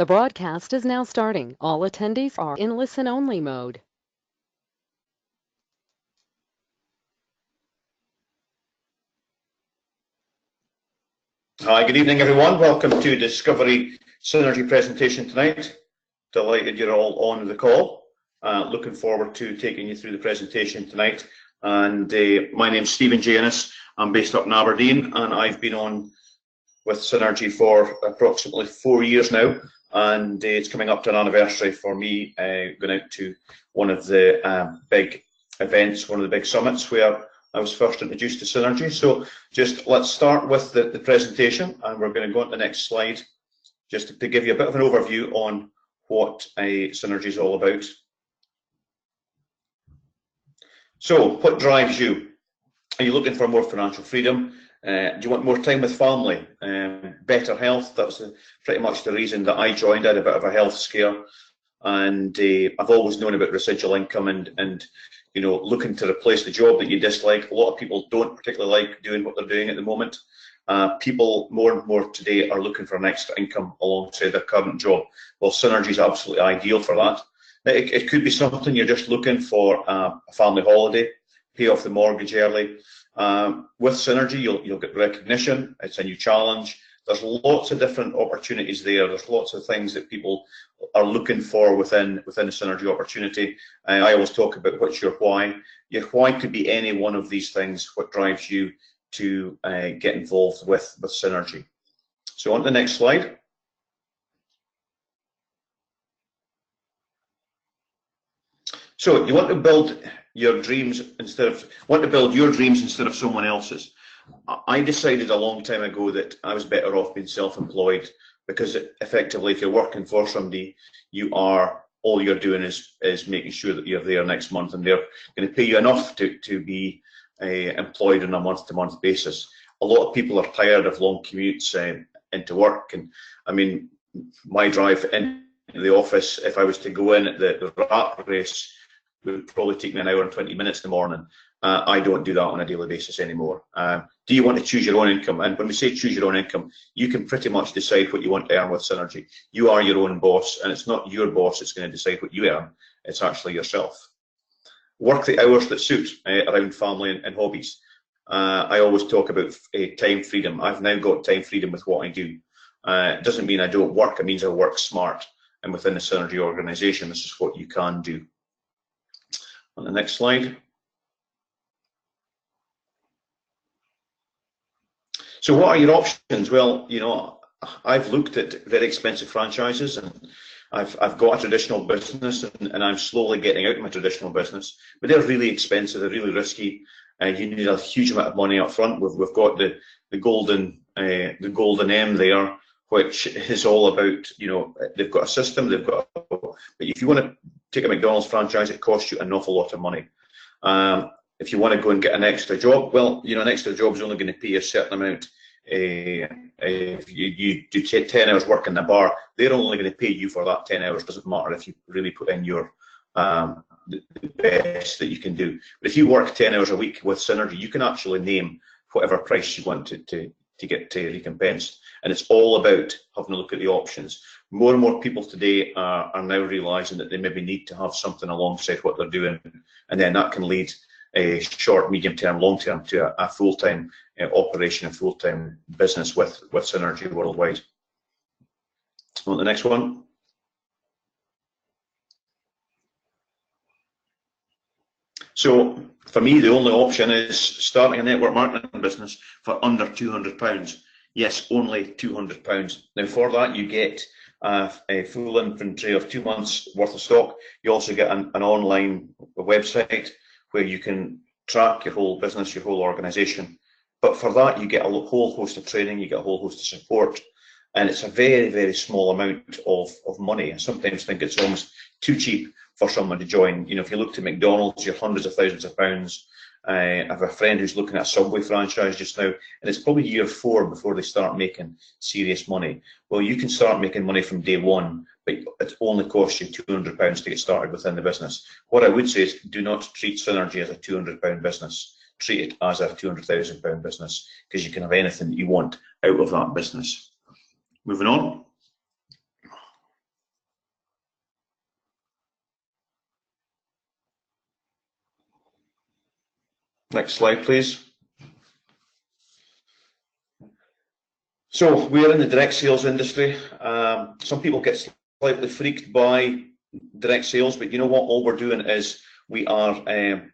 The broadcast is now starting. All attendees are in listen-only mode. Hi, good evening everyone. Welcome to Discovery Synergy presentation tonight. Delighted you're all on the call. Looking forward to taking you through the presentation tonight. And my name's Stephen Janus. I'm based up in Aberdeen and I've been on with Synergy for approximately 4 years now. And it's coming up to an anniversary for me going out to one of the big events, one of the big summits where I was first introduced to Synergy. So just let's start with the presentation, and we're going to go on to the next slide just to give you a bit of an overview on what Synergy is all about. So what drives you? Are you looking for more financial freedom? Do you want more time with family? Better health? That was pretty much the reason that I joined. I had a bit of a health scare, and I've always known about residual income and you know, looking to replace the job that you dislike. A lot of people don't particularly like doing what they're doing at the moment. People more and more today are looking for an extra income alongside their current job. Well, Synergy is absolutely ideal for that. It could be something you're just looking for a family holiday, pay off the mortgage early. With Synergy, you'll get recognition. It's a new challenge. There's lots of different opportunities there. There's lots of things that people are looking for within a Synergy opportunity. I always talk about what's your why. Your why could be any one of these things, what drives you to get involved with Synergy. So on to the next slide. So you want to build your dreams instead of someone else's. I decided a long time ago that I was better off being self-employed, because effectively if you're working for somebody, all you're doing is making sure that you're there next month and they're going to pay you enough to be employed on a month-to-month basis. A lot of people are tired of long commutes into work, and I mean, my drive into the office, if I was to go in at the rat race, would probably take me an hour and 20 minutes in the morning. I don't do that on a daily basis anymore. Do you want to choose your own income? And when we say choose your own income, you can pretty much decide what you want to earn with Synergy. You are your own boss, and it's not your boss that's going to decide what you earn. It's actually yourself. Work the hours that suit around family and hobbies. I always talk about time freedom. I've now got time freedom with what I do. It doesn't mean I don't work. It means I work smart. And within the Synergy organization, this is what you can do. On the next slide. So what are your options? Well, you know, I've looked at very expensive franchises, and I've got a traditional business, and I'm slowly getting out of my traditional business, but they're really expensive, they're really risky, and you need a huge amount of money up front. We've got the golden M there, which is all about, you know, they've got a system, but if you want to take a McDonald's franchise, it costs you an awful lot of money. If you want to go and get an extra job, well, you know, an extra job is only going to pay you a certain amount. If you do 10 hours work in the bar, they're only going to pay you for that 10 hours. Doesn't matter if you really put in your the best that you can do. But if you work 10 hours a week with Synergy, you can actually name whatever price you want to get recompensed. And it's all about having a look at the options. More and more people today are now realizing that they maybe need to have something alongside what they're doing, and then that can lead a short, medium term, long term to a full-time operation, a full-time business with Synergy worldwide. On the next one. So for me, the only option is starting a network marketing business for under £200. Yes, only £200. Now for that you get a full inventory of 2 months worth of stock. You also get an online website where you can track your whole business, your whole organization. But for that, you get a whole host of training, you get a whole host of support, and it's a very, very small amount of money. I sometimes think it's almost too cheap for someone to join. You know, if you look to McDonald's, you're hundreds of thousands of pounds. I have a friend who's looking at a Subway franchise just now, and it's probably year 4 before they start making serious money. Well, you can start making money from day one, but it only costs you £200 to get started within the business. What I would say is do not treat Synergy as a £200 business. Treat it as a £200,000 business, because you can have anything that you want out of that business. Moving on. Next slide, please. So we're in the direct sales industry. Some people get slightly freaked by direct sales, but you know what? All we're doing is we're in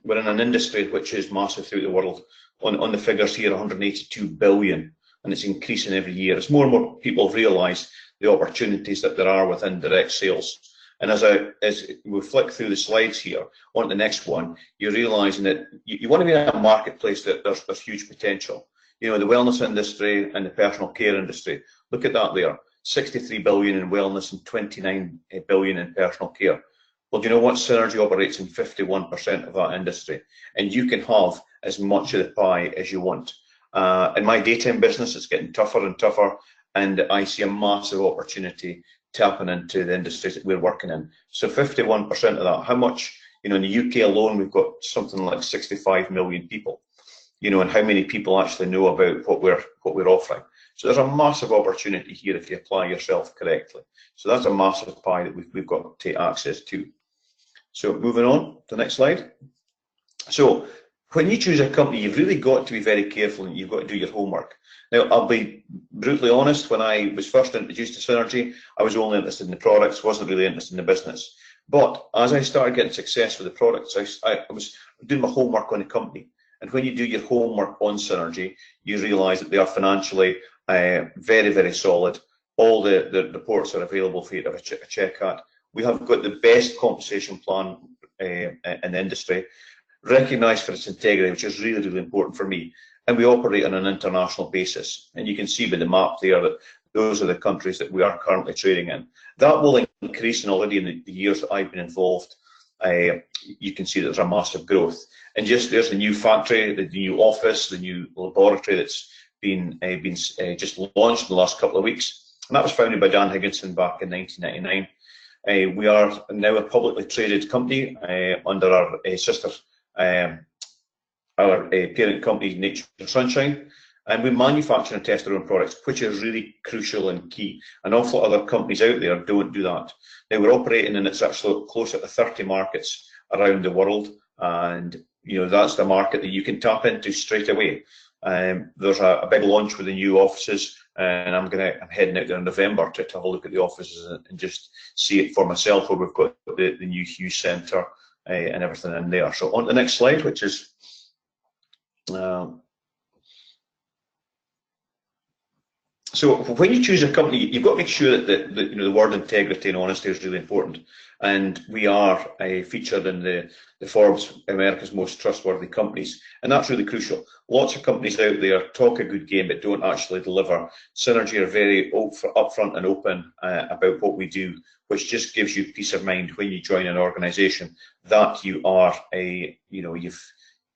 an industry which is massive throughout the world. On the figures here, 182 billion, and it's increasing every year. As more and more people realise the opportunities that there are within direct sales. And as we flick through the slides here, on the next one, you're realising that you want to be in a marketplace that there's huge potential. You know, the wellness industry and the personal care industry, look at that there, 63 billion in wellness and 29 billion in personal care. Well, do you know what? Synergy operates in 51% of that industry, and you can have as much of the pie as you want. In my daytime business, it's getting tougher and tougher, and I see a massive opportunity tapping into the industries that we're working in. So 51% of that, how much, you know, in the UK alone, we've got something like 65 million people, you know, and how many people actually know about what we're offering. So there's a massive opportunity here if you apply yourself correctly. So that's a massive pie that we've got to take access to. So moving on to the next slide. So when you choose a company, you've really got to be very careful and you've got to do your homework. Now, I'll be brutally honest, when I was first introduced to Synergy, I was only interested in the products, wasn't really interested in the business. But as I started getting success with the products, I was doing my homework on the company. And when you do your homework on Synergy, you realise that they are financially very, very solid. All the reports are available for you to have a check at. We have got the best compensation plan in the industry, recognised for its integrity, which is really, really important for me. And we operate on an international basis. And you can see by the map there that those are the countries that we are currently trading in. That will increase, and already in the years that I've been involved, you can see that there's a massive growth. And just there's the new factory, the new office, the new laboratory that's been just launched in the last couple of weeks. And that was founded by Dan Higginson back in 1999. We are now a publicly traded company under our sister, our parent company, Nature Sunshine, and we manufacture and test our own products, which is really crucial and key. An awful lot of other companies out there don't do that. Now we're operating in, it's actually closer to 30 markets around the world, and you know that's the market that you can tap into straight away. There's a big launch with the new offices, and I'm heading out there in November to have a look at the offices and just see it for myself, where we've got the new Hughes Centre and everything in there. So on to the next slide, which is so when you choose a company, you've got to make sure that the word integrity and honesty is really important. And we are featured in the Forbes America's Most Trustworthy Companies, and that's really crucial. Lots of companies out there talk a good game but don't actually deliver. Synergy are very upfront and open about what we do, which just gives you peace of mind when you join an organisation that you are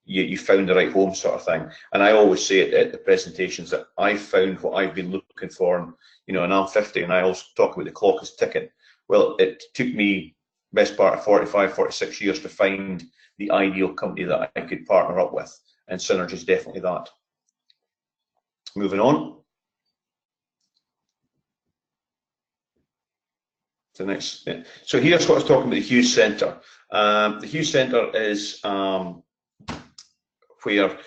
you found the right home, sort of thing. And I always say it at the presentations that I found what I've been looking for, and I'm 50, and I also talk about the clock is ticking. Well, it took me best part of 45, 46 years to find the ideal company that I could partner up with, and Synergy is definitely that. Moving on to the next. Yeah. So here's what I was talking about, the Hughes Centre. The Hughes Centre is where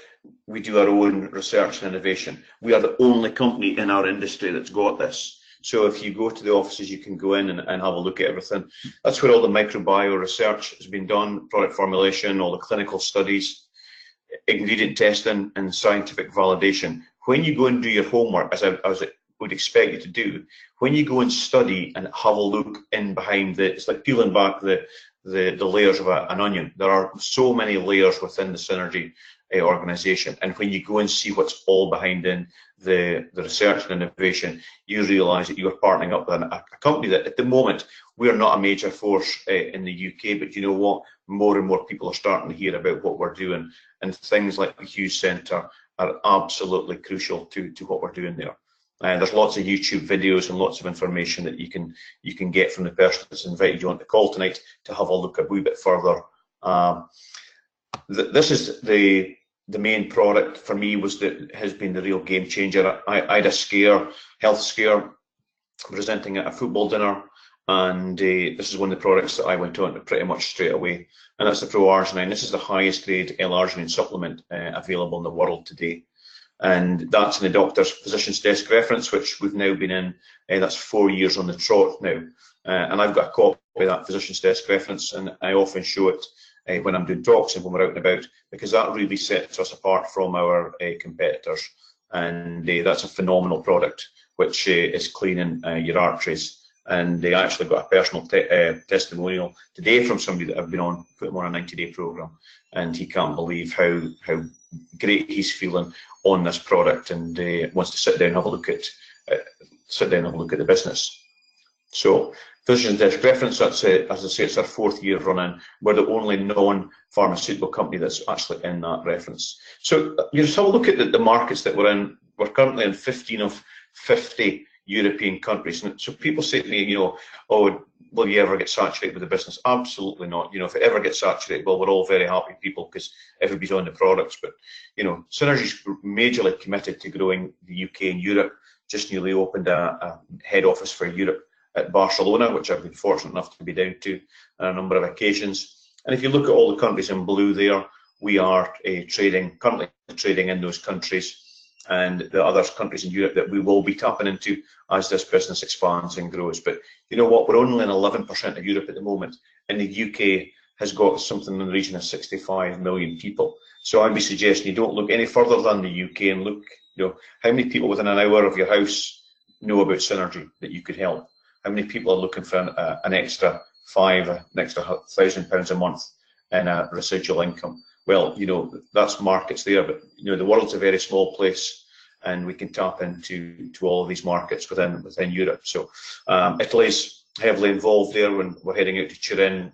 we do our own research and innovation. We are the only company in our industry that's got this. So if you go to the offices, you can go in and have a look at everything. That's where all the microbiome research has been done, product formulation, all the clinical studies, ingredient testing, and scientific validation. When you go and do your homework, as I would expect you to do, when you go and study and have a look in behind it's like peeling back the layers of an onion. There are so many layers within the Synergy organisation, and when you go and see what's all behind in the research and innovation, you realise that you're partnering up with a company that at the moment we're not a major force in the UK, but you know what, more and more people are starting to hear about what we're doing, and things like the Hughes Centre are absolutely crucial to what we're doing there. And there's lots of YouTube videos and lots of information that you can get from the person that's invited you on the call tonight to have a look a wee bit further. This is the main product for me has been the real game changer. I had a scare, health scare, presenting at a football dinner, and this is one of the products that I went on to pretty much straight away, and that's the Pro-Arginine. This is the highest grade L-arginine supplement available in the world today. And that's in the doctor's physician's desk reference, which we've now been in, that's 4 years on the trot now. And I've got a copy of that physician's desk reference, and I often show it when I'm doing talks and when we're out and about, because that really sets us apart from our competitors. And that's a phenomenal product, which is cleaning your arteries. And they actually got a personal testimonial today from somebody that I've been on, put him on a 90-day program, and he can't believe how great he's feeling on this product, and wants to sit down and have a look at the business. So physician's desk reference, that's as I say, it's our 4th year running. We're the only non-pharmaceutical company that's actually in that reference. So you just have a look at the markets that we're in. We're currently in 15 of 50 European countries. And so people say to me, oh, will you ever get saturated with the business? Absolutely not. If it ever gets saturated, well, we're all very happy people because everybody's on the products. But, Synergy's majorly committed to growing the UK and Europe. Just newly opened a head office for Europe at Barcelona, which I've been fortunate enough to be down to on a number of occasions. And if you look at all the countries in blue there, we are currently trading in those countries, and the other countries in Europe that we will be tapping into as this business expands and grows. But you know what, we're only in 11% of Europe at the moment, and the UK has got something in the region of 65 million people. So I'd be suggesting you don't look any further than the UK and look, how many people within an hour of your house know about Synergy that you could help? How many people are looking for an extra £1,000 a month in a residual income? Well, that's markets there, but the world's a very small place, and we can tap into all of these markets within Europe. So Italy's heavily involved there when we're heading out to Turin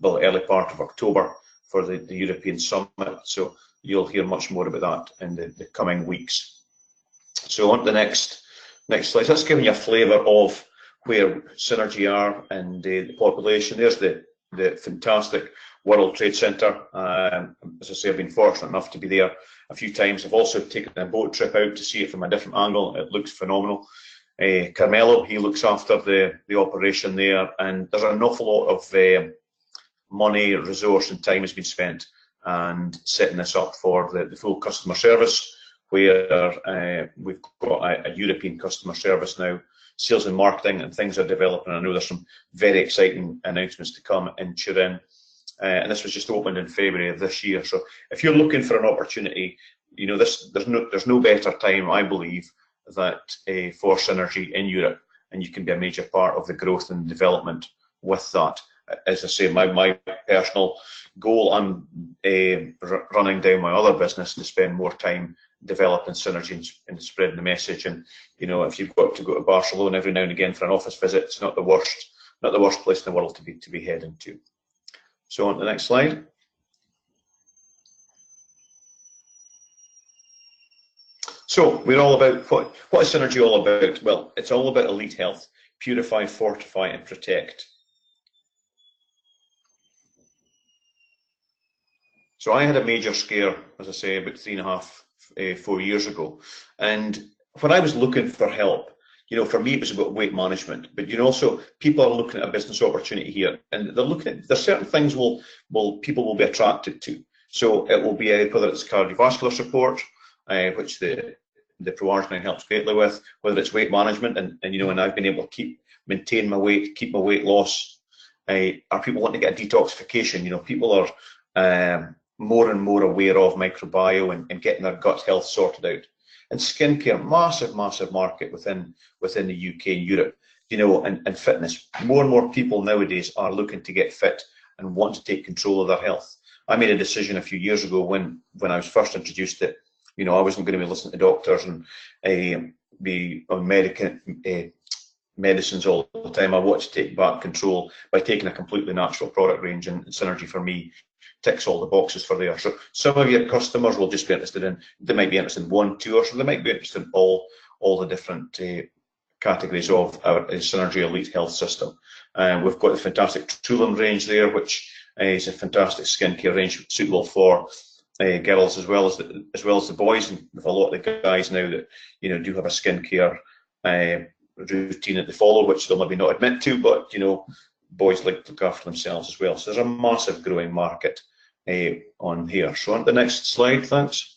early part of October for the European Summit. So you'll hear much more about that in the coming weeks. So on to the next slide. That's giving you a flavour of where Synergy are and the population. There's the fantastic World Trade Center. As I say, I've been fortunate enough to be there a few times. I've also taken a boat trip out to see it from a different angle. It looks phenomenal. Carmelo, he looks after the operation there, and there's an awful lot of money, resource and time has been spent and setting this up for the full customer service, where we've got a European customer service now. Sales and marketing and things are developing. I know there's some very exciting announcements to come in Turin. And this was just opened in February of this year. So if you're looking for an opportunity, there's no better time, I believe, that for Synergy in Europe, and you can be a major part of the growth and development with that. As I say, my personal goal, I'm running down my other business to spend more time developing Synergy and spreading the message. And if you've got to go to Barcelona every now and again for an office visit, it's not the worst place in the world to be heading to. So on to the next slide. So we're all about, what is Synergy all about? Well, it's all about elite health. Purify, fortify and protect. So I had a major scare, as I say, about 4 years ago. And when I was looking for help, for me it was about weight management, but also people are looking at a business opportunity here, and they're looking at, there's certain things people will be attracted to. So it will be whether it's cardiovascular support, which the Pro-Arginine helps greatly with, whether it's weight management, and I've been able to maintain my weight, keep my weight loss. Are people wanting to get a detoxification? People are more and more aware of microbiome and getting their gut health sorted out. And skincare, massive market within the UK and Europe, and fitness. More and more people nowadays are looking to get fit and want to take control of their health. I made a decision a few years ago when I was first introduced that, I wasn't going to be listening to doctors and be on medicines all the time. I wanted to take back control by taking a completely natural product range, and Synergy for me ticks all the boxes for there. So some of your customers will just be interested in, they might be interested in 1, 2, or so they might be interested in all the different categories of our Synergy Elite Health System. We've got the fantastic Trulan range there, which is a fantastic skincare range suitable for girls as well as the boys, and with a lot of the guys now that do have a skincare routine that they follow, which they'll maybe not admit to, but boys like to look after themselves as well. So there's a massive growing market on here. So on the next slide, thanks.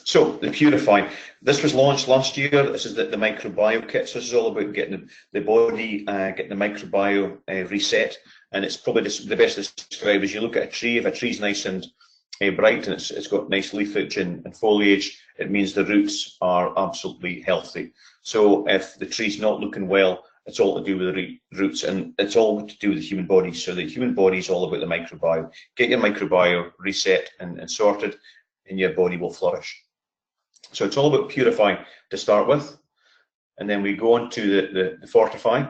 So the Purify, this was launched last year. This is the microbiome kit. So this is all about getting the body, getting the microbiome reset. And it's probably the best to describe as you look at a tree. If a tree's nice and bright and it's got nice leafage and foliage, it means the roots are absolutely healthy. So if the tree's not looking well, it's all to do with the roots, and it's all to do with the human body. So the human body is all about the microbiome. Get your microbiome reset and sorted, and your body will flourish. So it's all about Purify to start with, and then we go on to the Fortify,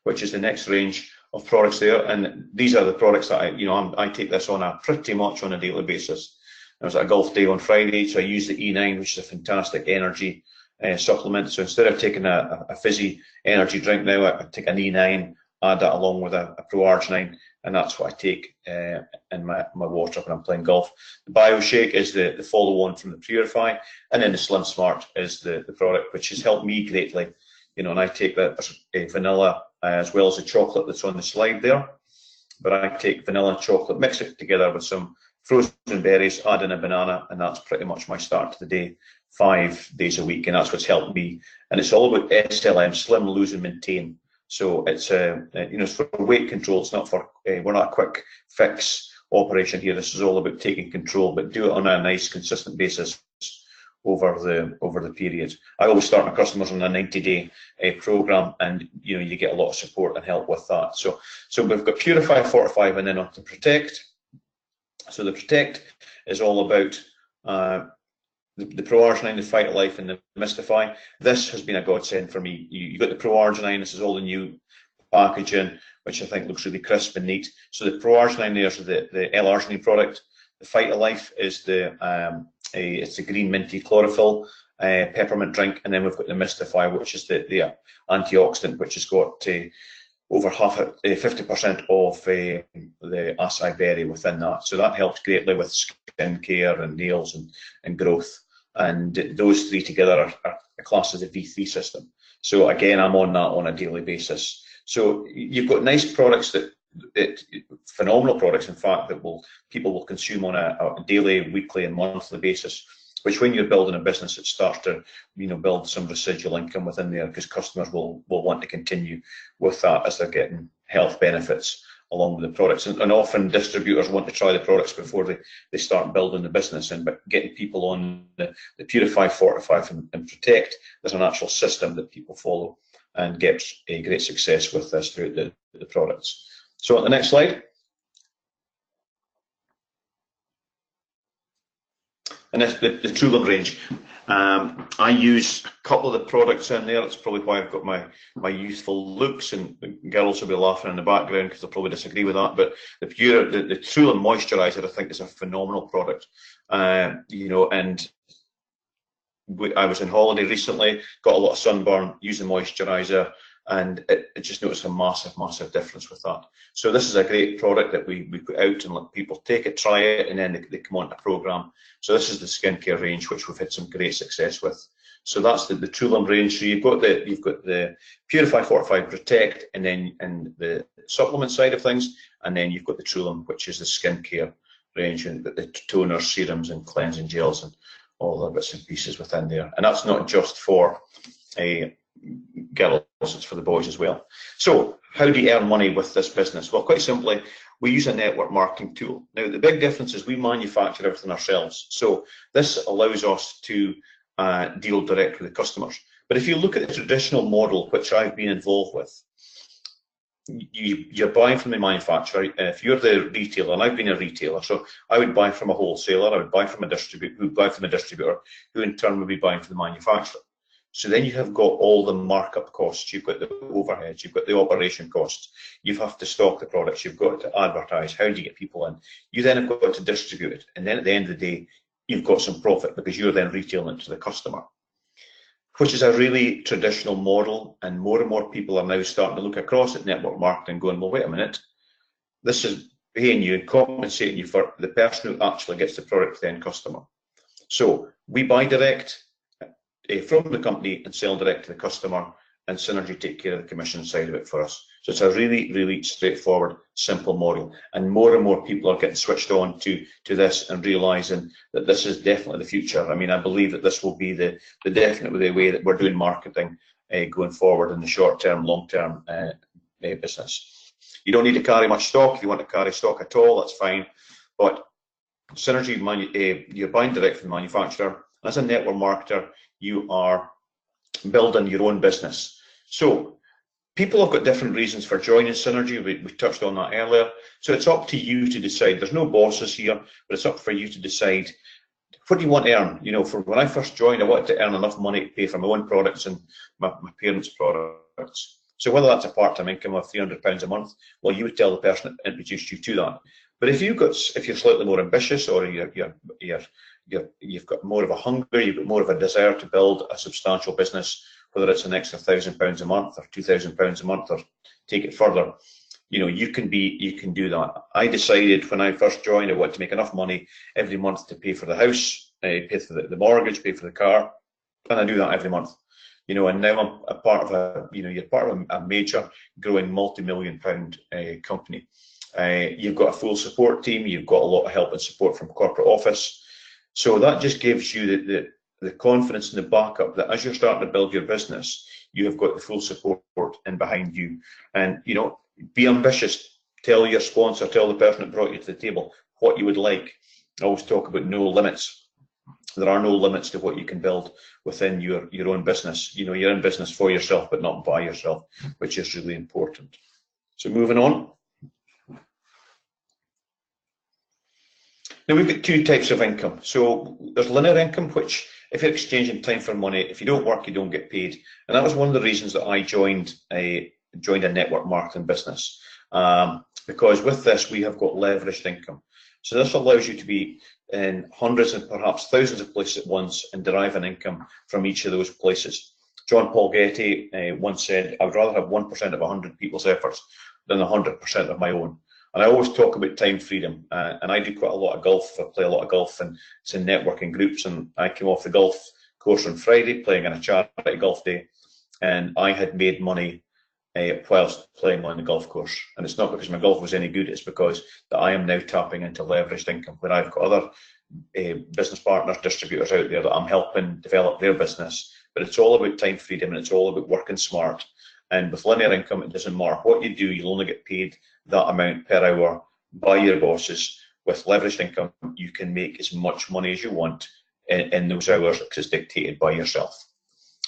which is the next range of products there. And these are the products that I take this on pretty much on a daily basis. I was at a golf day on Friday, so I use the E9, which is a fantastic energy supplement. So instead of taking a fizzy energy drink now, I take an E9, add that along with a ProArgi-9, and that's what I take in my water when I'm playing golf. The BioShake is the follow-on from the Purify, and then the Slim Smart is the product which has helped me greatly. And I take that vanilla as well as the chocolate that's on the slide there. But I take vanilla and chocolate, mix it together with some frozen berries, add in a banana, and that's pretty much my start to the day, 5 days a week, and that's what's helped me. And it's all about SLM, Slim, Lose and Maintain. So it's it's for weight control. It's not for we're not a quick fix operation here. This is all about taking control, but do it on a nice, consistent basis over the period. I always start my customers on a 90-day program, and you get a lot of support and help with that. So we've got Purify, Fortify, and then on to Protect. So the Protect is all about the ProArgi-9, the Fight Life, and the Mystify. This has been a godsend for me. You got the ProArgi-9. This is all the new packaging, which I think looks really crisp and neat. So the ProArgi-9 there is the L-arginine product. The Fight Life is it's the green minty chlorophyll peppermint drink, and then we've got the Mystify, which is the antioxidant, which has got over 50% of the acai berry within that. So that helps greatly with skin care and nails and growth. And those three together are classed as a V3 system. So again, I'm on that on a daily basis. So you've got nice products phenomenal products, in fact, that people will consume on a daily, weekly, and monthly basis. Which, when you're building a business, it starts to build some residual income within there, because customers will want to continue with that as they're getting health benefits along with the products. And often distributors want to try the products before they start building the business. And getting people on the Purify, Fortify, and Protect, there's an actual system that people follow and get a great success with this through the products. So on the next slide. And that's the Trulim range. I use a couple of the products in there. That's probably why I've got my youthful looks, and girls will be laughing in the background because they'll probably disagree with that. But the Trulim moisturizer, I think, is a phenomenal product. And I was on holiday recently, got a lot of sunburn, using moisturizer, and it just noticed a massive difference with that. So this is a great product that we put out and let people take it, try it, and then they come on a program. So this is the skincare range, which we've had some great success with. So that's the Trulim range. So you've got the Purify, Fortify, Protect, and then the supplement side of things, and then you've got the Trulim, which is the skincare range, and the toners, serums, and cleansing gels, and all the bits and pieces within there. And that's not just for girls, it's for the boys as well. So how do you earn money with this business? Well, quite simply, we use a network marketing tool. Now, the big difference is we manufacture everything ourselves. So this allows us to deal direct with the customers. But if you look at the traditional model, which I've been involved with, you're buying from the manufacturer. If you're the retailer, and I've been a retailer, so I would buy from a wholesaler, I would buy from a distributor, who would buy from a distributor, who in turn would be buying from the manufacturer. So then you have got all the markup costs, you've got the overheads, you've got the operation costs, you have to stock the products, you've got to advertise, how do you get people in? You then have got to distribute it, and then at the end of the day, you've got some profit because you're then retailing it to the customer, which is a really traditional model, and more people are now starting to look across at network marketing going, well, wait a minute, this is paying you and compensating you for the person who actually gets the product to the end customer. So we buy direct. from the company and sell direct to the customer, and Synergy take care of the commission side of it for us. So it's a really, really straightforward, simple model. And more people are getting switched on to this and realising that this is definitely the future. I mean, I believe that this will be the definite way that we're doing marketing going forward in the short term, long term business. You don't need to carry much stock. If you want to carry stock at all, that's fine. But Synergy, you're buying direct from the manufacturer. As a network marketer, you are building your own business. So people have got different reasons for joining Synergy. We touched on that earlier. So it's up to you to decide. There's no bosses here, but it's up for you to decide, what do you want to earn? You know, for when I first joined, I wanted to earn enough money to pay for my own products and my parents' products. So whether that's a part-time income of £300 a month, well, you would tell the person that introduced you to that. But if you're slightly more ambitious, or you've got more of a hunger, you've got more of a desire to build a substantial business, whether it's an extra £1,000 a month or £2,000 a month, or take it further, you know, you can do that. I decided when I first joined, I wanted to make enough money every month to pay for the house, pay for the mortgage, pay for the car, and I do that every month. You know, and now I'm a part of you're part of a major growing multi-million-pound company. You've got a full support team, you've got a lot of help and support from corporate office. So that just gives you the confidence and the backup that as you're starting to build your business, you have got the full support in behind you. And, you know, be ambitious. Tell your sponsor, tell the person that brought you to the table what you would like. I always talk about no limits. There are no limits to what you can build within your own business. You know, you're in business for yourself, but not by yourself, which is really important. So moving on. Now we've got two types of income. So there's linear income, which if you're exchanging time for money, if you don't work, you don't get paid. And that was one of the reasons that I joined a network marketing business. Because with this, we have got leveraged income. So this allows you to be in hundreds and perhaps thousands of places at once and derive an income from each of those places. John Paul Getty once said, I would rather have 1% of 100 people's efforts than 100% of my own. And I always talk about time freedom, and I do quite a lot of golf. I play a lot of golf, and it's in networking groups, and I came off the golf course on Friday playing in a charity golf day, and I had made money whilst playing on the golf course. And it's not because my golf was any good, it's because that I am now tapping into leveraged income, where I've got other business partners, distributors out there that I'm helping develop their business. But it's all about time freedom, and it's all about working smart. And with linear income, it doesn't matter what you do, you'll only get paid that amount per hour by your bosses. With leveraged income, you can make as much money as you want in those hours, because it's dictated by yourself.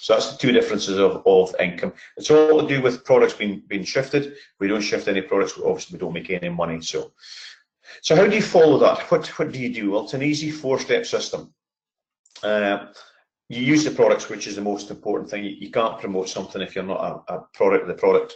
So that's the two differences of income. It's all to do with products being shifted. If we don't shift any products, obviously we don't make any money. So how do you follow that? What do you do? Well, it's an easy 4-step system. You use the products, which is the most important thing. You can't promote something if you're not a product of the product.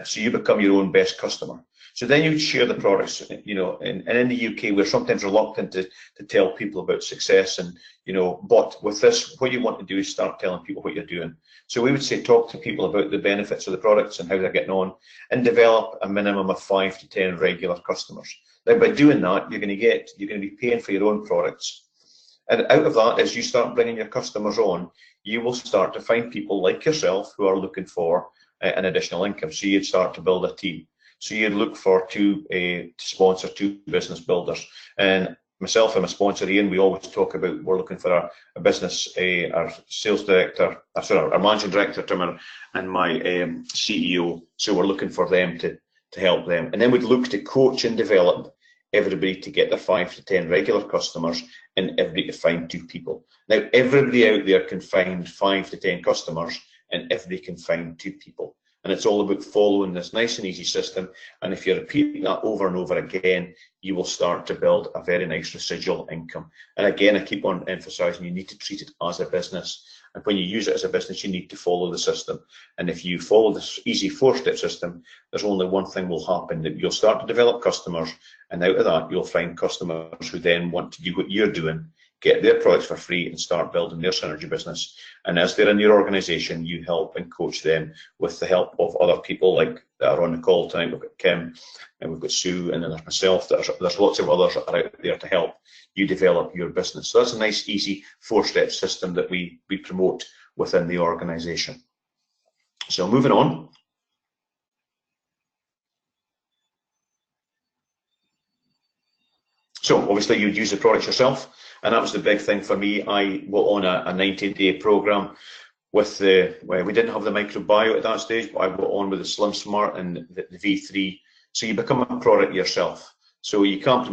So you become your own best customer. So then you share the products, you know, and in the UK, we're sometimes reluctant to tell people about success, and, you know, but with this, what you want to do is start telling people what you're doing. So we would say, talk to people about the benefits of the products and how they're getting on, and develop a minimum of 5 to 10 regular customers. Now, by doing that, you're going to be paying for your own products. And out of that, as you start bringing your customers on, you will start to find people like yourself who are looking for an additional income. So you'd start to build a team. So you'd look for to sponsor 2 business builders. And myself and my sponsor Ian, we always talk about, we're looking for a business, our sales director, our managing director, Tim, and my CEO. So we're looking for them to help them. And then we'd look to coach and develop everybody to get their 5 to 10 regular customers, and everybody to find 2 people. Now, everybody out there can find 5 to 10 customers, and everybody can find 2 people. And it's all about following this nice and easy system. And if you're repeating that over and over again, you will start to build a very nice residual income. And again, I keep on emphasizing, you need to treat it as a business. And when you use it as a business, you need to follow the system. And if you follow this easy 4-step system, there's only one thing will happen, that you'll start to develop customers. And out of that, you'll find customers who then want to do what you're doing, get their products for free and start building their synergy business. And as they're in your organization, you help and coach them with the help of other people like that are on the call tonight. We've got Kim and we've got Sue, and then there's myself. There's lots of others that are out there to help you develop your business. So that's a nice, easy 4-step system that we promote within the organization. So moving on. So obviously you'd use the product yourself, and that was the big thing for me. I went on a 90-day program with we didn't have the microbiome at that stage, but I went on with the Slim Smart and the V3. So you become a product yourself. So you can't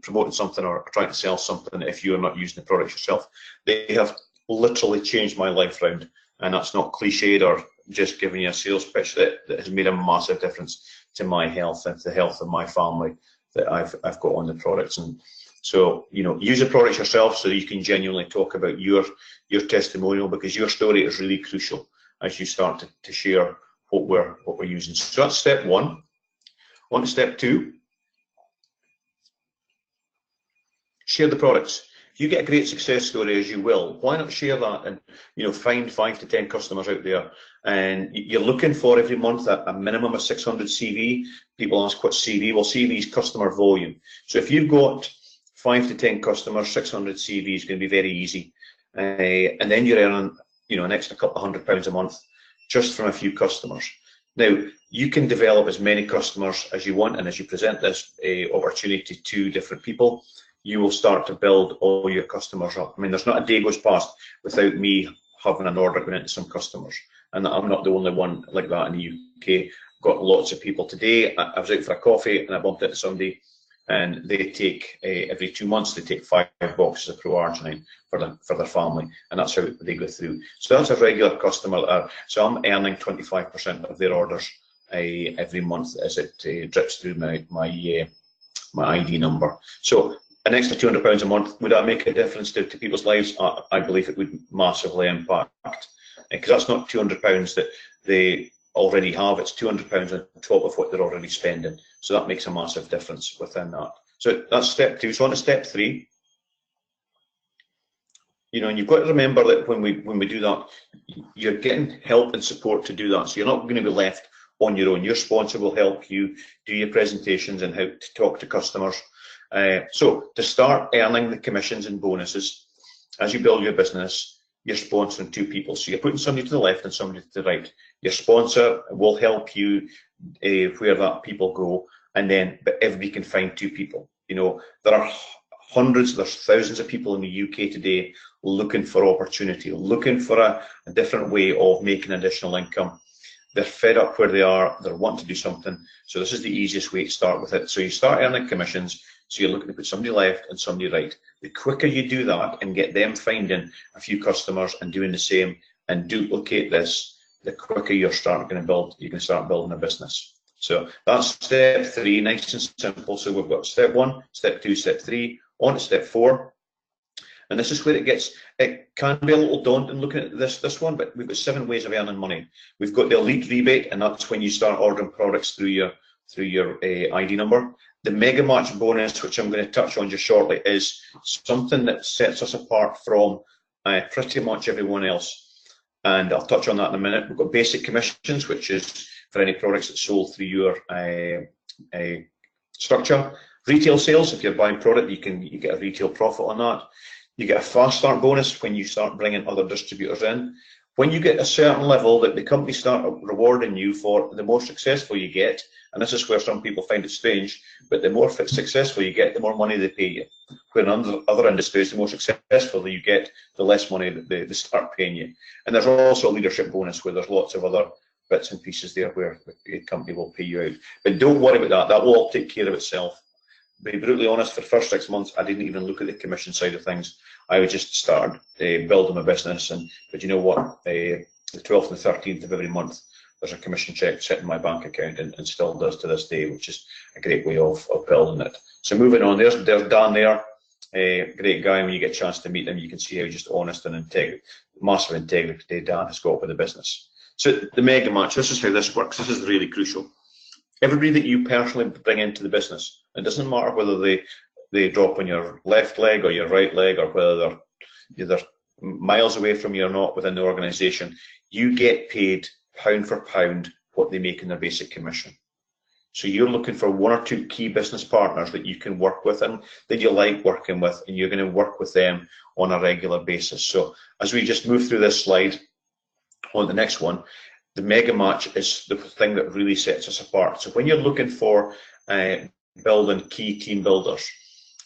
promoting something or trying to sell something if you're not using the product yourself. They have literally changed my life round, and that's not cliched or just giving you a sales pitch. That has made a massive difference to my health and to the health of my family that I've got on the products. And so, you know, use the products yourself so you can genuinely talk about your testimonial, because your story is really crucial as you start to share what we're using. So that's step 1. On to step 2. Share the products. If you get a great success story, as you will, why not share that and, you know, find 5 to 10 customers out there. And you're looking for every month a minimum of 600 CV. People ask what's CV? Well, CV is customer volume. So if you've got 5 to 10 customers, 600 CV is going to be very easy. And then you're earning, you know, an extra couple of £100 a month just from a few customers. Now, you can develop as many customers as you want, and as you present this opportunity to different people, you will start to build all your customers up. I mean, there's not a day goes past without me having an order going into some customers. And I'm not the only one like that in the UK. I've got lots of people today. I was out for a coffee and I bumped into somebody, and they take, every 2 months, they take 5 boxes of Pro Arginine for their family. And that's how they go through. So that's a regular customer. So I'm earning 25% of their orders every month as it drips through my ID number. So an extra £200 a month, would that make a difference to people's lives? I believe it would massively impact, because that's not £200 that they already have, it's £200 on top of what they're already spending. So that makes a massive difference within that. So that's step 2. So on to step 3. You know, and you've got to remember that when we do that, you're getting help and support to do that. So you're not going to be left on your own. Your sponsor will help you do your presentations and how to talk to customers. So to start earning the commissions and bonuses, as you build your business, you're sponsoring 2 people. So you're putting somebody to the left and somebody to the right. Your sponsor will help you where that people go, and then but everybody can find 2 people. You know, there are hundreds, there's thousands of people in the UK today looking for opportunity, looking for a different way of making additional income. They're fed up where they are, they're wanting to do something. So this is the easiest way to start with it. So you start earning commissions. So you're looking to put somebody left and somebody right. The quicker you do that and get them finding a few customers and doing the same and duplicate this, the quicker you're starting to build, you can start building a business. So that's step 3, nice and simple. So we've got step 1, step 2, step 3, on to step 4. And this is where it can be a little daunting looking at this one, but we've got 7 ways of earning money. We've got the elite rebate, and that's when you start ordering products through your ID number. The Mega Match bonus, which I'm going to touch on just shortly, is something that sets us apart from pretty much everyone else. And I'll touch on that in a minute. We've got basic commissions, which is for any products that's sold through your structure. Retail sales, if you're buying product, you get a retail profit on that. You get a fast start bonus when you start bringing other distributors in. When you get a certain level that the company start rewarding you for, the more successful you get, and this is where some people find it strange, but the more successful you get, the more money they pay you. Where in other industries, the more successful you get, the less money that they start paying you. And there's also a leadership bonus where there's lots of other bits and pieces there where the company will pay you out. But don't worry about that, that will all take care of itself. To be brutally honest, for the first 6 months, I didn't even look at the commission side of things. I would just start building my business, but you know what? The 12th and 13th of every month, there's a commission check sitting in my bank account, and still does to this day, which is a great way of building it. So moving on, there's Dan there, great guy. When you get a chance to meet him, you can see how just honest and massive integrity Dan has got with the business. So the Mega Match, this is how this works. This is really crucial. Everybody that you personally bring into the business, it doesn't matter whether they drop on your left leg or your right leg, or whether they're miles away from you or not within the organisation, you get paid pound for pound what they make in their basic commission. So you're looking for one or two key business partners that you can work with and that you like working with, and you're going to work with them on a regular basis. So as we just move through this slide, on the next one, the mega match is the thing that really sets us apart. So when you're looking for building key team builders,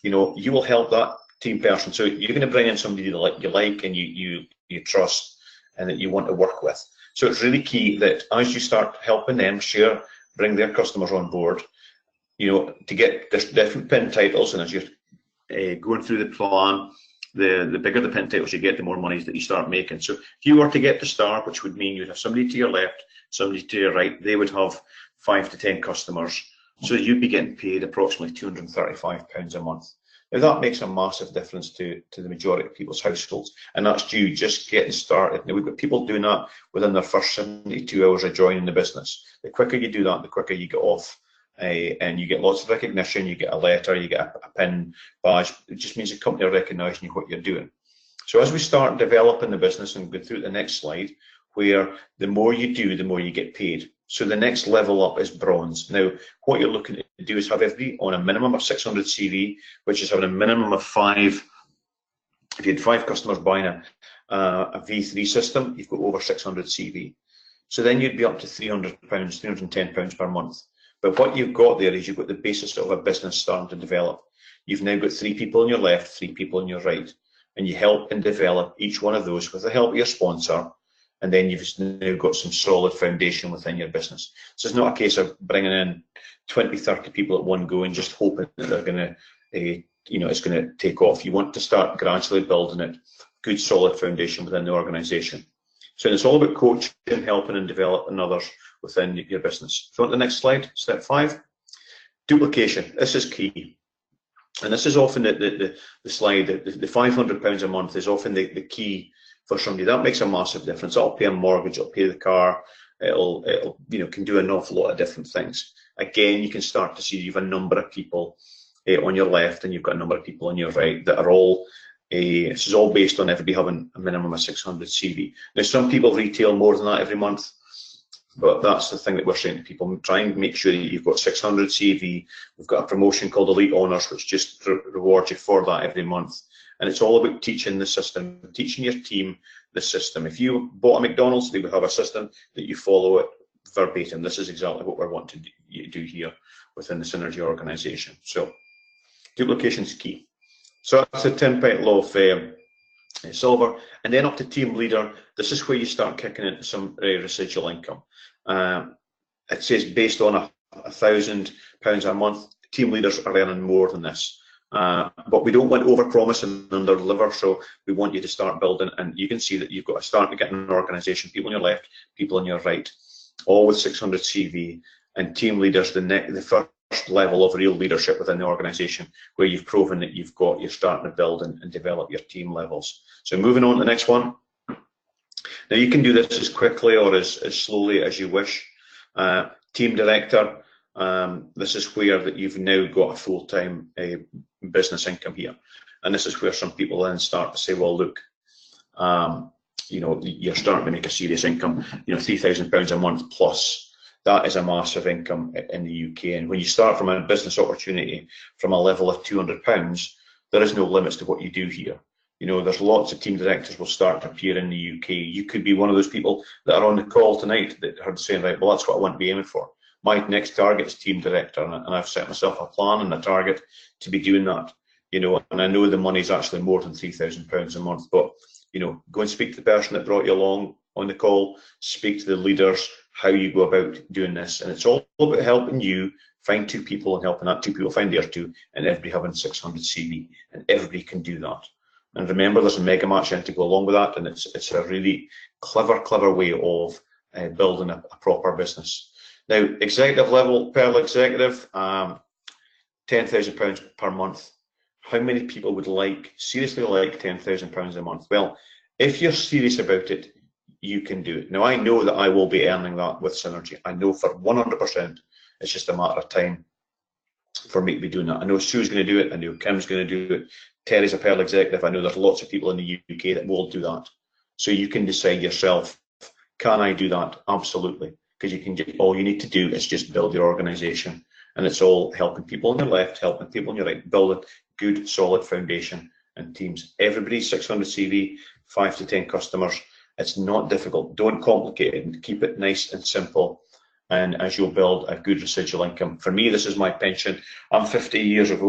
you know, you will help that team person. So you're going to bring in somebody that you like and you trust and that you want to work with. So it's really key that as you start helping them bring their customers on board, you know, to get different pin titles, and as you're going through the plan, the bigger the pin titles you get, the more monies that you start making. So if you were to get to star, which would mean you'd have somebody to your left, somebody to your right, they would have 5 to 10 customers. So you'd be getting paid approximately £235 a month. Now that makes a massive difference to the majority of people's households, and that's due just getting started. Now we've got people doing that within their first 72 hours of joining the business. The quicker you do that, the quicker you get off, and you get lots of recognition. You get a letter, you get a pin badge. It just means the company are recognising what you're doing. So as we start developing the business and go through the next slide, where the more you do, the more you get paid. So the next level up is bronze. Now, what you're looking to do is have everybody on a minimum of 600 CV, which is having a minimum of 5. If you had 5 customers buying a V3 system, you've got over 600 CV. So then you'd be up to £300, £310 per month. But what you've got there is you've got the basis of a business starting to develop. You've now got 3 people on your left, 3 people on your right, and you help and develop each one of those with the help of your sponsor. And then you've now got some solid foundation within your business. So it's not a case of bringing in 20, 30 people at one go and just hoping that they're going to, you know, it's going to take off. You want to start gradually building it, good solid foundation within the organisation. So it's all about coaching, helping and developing others within your business. So on the next slide, step 5, duplication. This is key. And this is often the slide, the £500 a month is often the key for somebody. That makes a massive difference. It'll pay a mortgage, it'll pay the car, it'll you know, can do an awful lot of different things. Again, you can start to see you have a number of people on your left and you've got a number of people on your right that are all, this is all based on everybody having a minimum of 600 CV. Now, some people retail more than that every month, but that's the thing that we're saying to people. Try and make sure that you've got 600 CV. We've got a promotion called Elite Honours, which just rewards you for that every month. And it's all about teaching the system, teaching your team the system. If you bought a McDonald's, they would have a system that you follow it verbatim. This is exactly what we're wanting to do here within the Synergy organisation. So duplication is key. So that's the 10-point law of silver. And then up to team leader, this is where you start kicking into some residual income. It says based on £1,000 a month, team leaders are earning more than this. But we don't want to overpromise and underdeliver, so we want you to start building, and you can see that you've got to start to get an organisation, people on your left, people on your right, all with 600 CV, and team leaders, the first level of real leadership within the organisation, where you've proven that you're starting to build and develop your team levels. So moving on to the next one. Now you can do this as quickly or as slowly as you wish. Team director. This is where that you've now got a full-time business income here, and this is where some people then start to say, well, look, you know, you're starting to make a serious income. You know, £3,000 a month plus. That is a massive income in the UK. And when you start from a business opportunity from a level of £200, there is no limits to what you do here. You know, there's lots of team directors will start to appear in the UK. You could be one of those people that are on the call tonight that are saying, right, well, that's what I want to be aiming for. My next target is team director, and I've set myself a plan and a target to be doing that. You know, and I know the money's actually more than £3,000 a month, but, you know, go and speak to the person that brought you along on the call, speak to the leaders, how you go about doing this. And it's all about helping you find 2 people and helping that 2 people find their 2, and everybody having 600 CV, and everybody can do that. And remember, there's a mega match in to go along with that, and it's a really clever way of building a proper business. Now, executive level, Pearl executive, £10,000 per month. How many people would seriously like £10,000 a month? Well, if you're serious about it, you can do it. Now, I know that I will be earning that with Synergy. I know for 100%. It's just a matter of time. for me to be doing that. I know Sue's going to do it. I know Kim's going to do it. Terry's a Pearl executive. I know there's lots of people in the UK that will do that. So you can decide yourself, can I do that? Absolutely. Because you can get, all you need to do is just build your organization. And it's all helping people on your left, helping people on your right, building good, solid foundation and teams. Everybody's 600 CV, 5 to 10 customers. It's not difficult. Don't complicate it and keep it nice and simple. And as you'll build a good residual income. For me, this is my pension. I'm 50 years of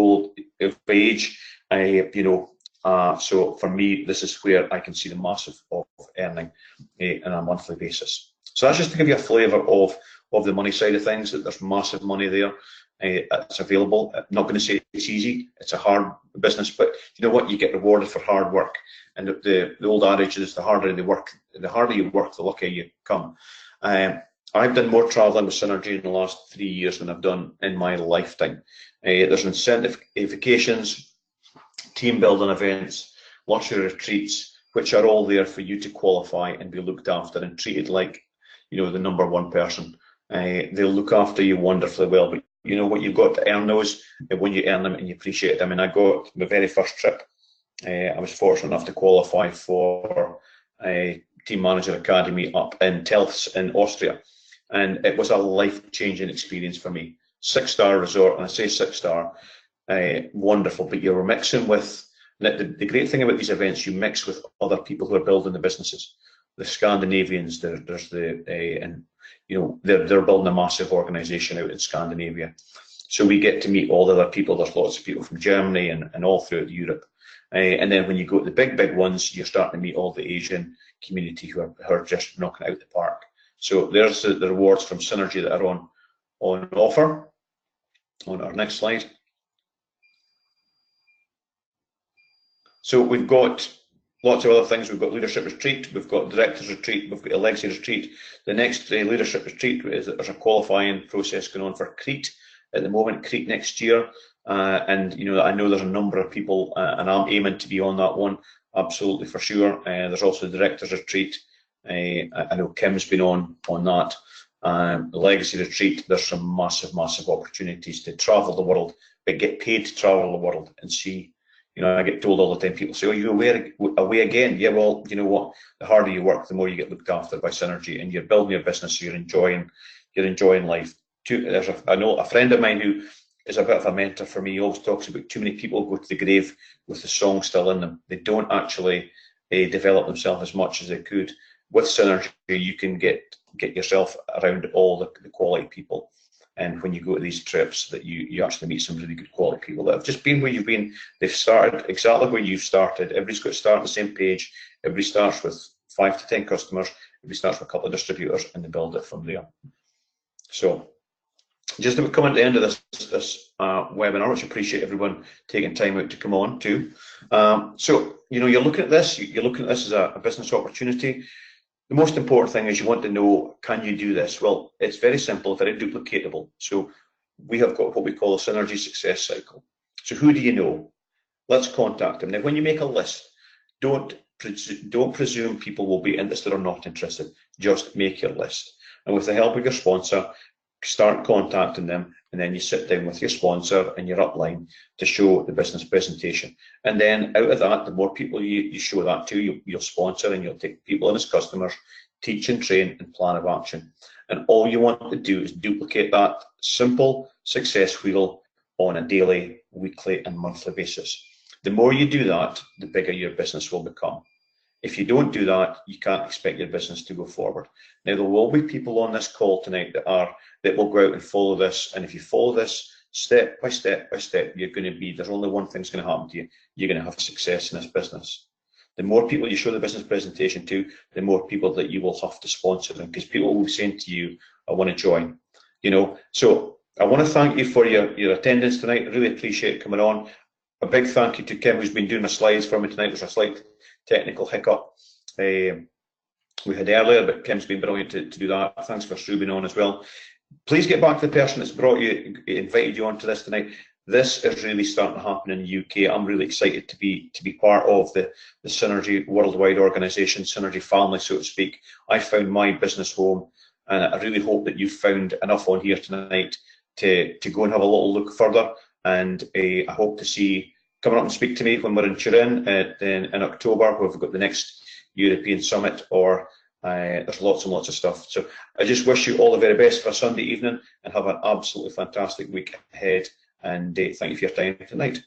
age. So for me, this is where I can see the massive of earning on a monthly basis. So that's just to give you a flavour of the money side of things, that there's massive money there. It's available. I'm not going to say it's easy. It's a hard business, but you know what? You get rewarded for hard work. And the old adage is the harder you work, the luckier you come. I've done more travelling with Synergy in the last 3 years than I've done in my lifetime. There's incentive vacations, team building events, luxury retreats, which are all there for you to qualify and be looked after and treated like, the #1 person. They'll look after you wonderfully well, but you know what, you've got to earn those when you earn them and you appreciate them. I mean, I got my very first trip. I was fortunate enough to qualify for a Team Manager Academy up in Telfs in Austria. And it was a life-changing experience for me. 6-star resort, and I say 6-star, wonderful, but you were mixing with, the great thing about these events, you mix with other people who are building the businesses. The Scandinavians, they're building a massive organisation out in Scandinavia. So we get to meet all the other people. There's lots of people from Germany and all throughout Europe. And then when you go to the big ones, you're starting to meet all the Asian community who are just knocking it out the park. So there's the rewards from Synergy that are on offer. On our next slide. So we've got lots of other things. We've got leadership retreat, we've got directors retreat, we've got a legacy retreat. The next leadership retreat is that there's a qualifying process going on for Crete at the moment, Crete next year. And I know there's a number of people, and I'm aiming to be on that one, absolutely for sure. There's also the directors retreat. I know Kim's been on that. The legacy retreat, there's some massive opportunities to travel the world, but get paid to travel the world and see. I get told all the time, people say, "Oh, you're away again?" Yeah, well, you know what? The harder you work, the more you get looked after by Synergy, and you're building your business, so you're enjoying life. I know a friend of mine who is a bit of a mentor for me. He always talks about too many people go to the grave with the song still in them. They don't actually develop themselves as much as they could. With Synergy, you can get yourself around all the quality people. And when you go to these trips, that you actually meet some really good quality people that have just been where you've been. They've started exactly where you've started. Everybody's got to start on the same page. Everybody starts with 5 to 10 customers. Everybody starts with a couple of distributors, and they build it from there. So just about coming to the end of this webinar, which I appreciate everyone taking time out to come on to. So you're looking at this. You're looking at this as a business opportunity. The most important thing is you want to know, can you do this? Well, it's very simple, very duplicatable. So we have got what we call a Synergy success cycle. So who do you know? Let's contact them. Now, when you make a list, don't presume people will be interested or not interested. Just make your list. And with the help of your sponsor, start contacting them, and then you sit down with your sponsor and your upline to show the business presentation. And then out of that, the more people you show that to, you'll sponsor, and you'll take people in as customers, teach and train, and plan of action. And all you want to do is duplicate that simple success wheel on a daily, weekly, and monthly basis. The more you do that, the bigger your business will become. If you don't do that, you can't expect your business to go forward. Now, there will be people on this call tonight that will go out and follow this. And if you follow this step by step by step, there's only one thing's going to happen to you. You're going to have success in this business. The more people you show the business presentation to, the more people that you will have to sponsor them, because people will be saying to you, "I want to join." So I want to thank you for your attendance tonight. I really appreciate coming on. A big thank you to Kim, who's been doing my slides for me tonight. There's a slight technical hiccup we had earlier, but Kim's been brilliant to do that. Thanks for Sue being on as well. Please get back to the person that's invited you onto this tonight. This is really starting to happen in the UK. I'm really excited to be part of the Synergy worldwide organisation, Synergy family, so to speak. I found my business home, and I really hope that you've found enough on here tonight to go and have a little look further. And I hope to see coming up and speak to me when we're in Turin in October, where we've got the next European Summit, or there's lots and lots of stuff. So I just wish you all the very best for a Sunday evening, and have an absolutely fantastic week ahead. And thank you for your time tonight.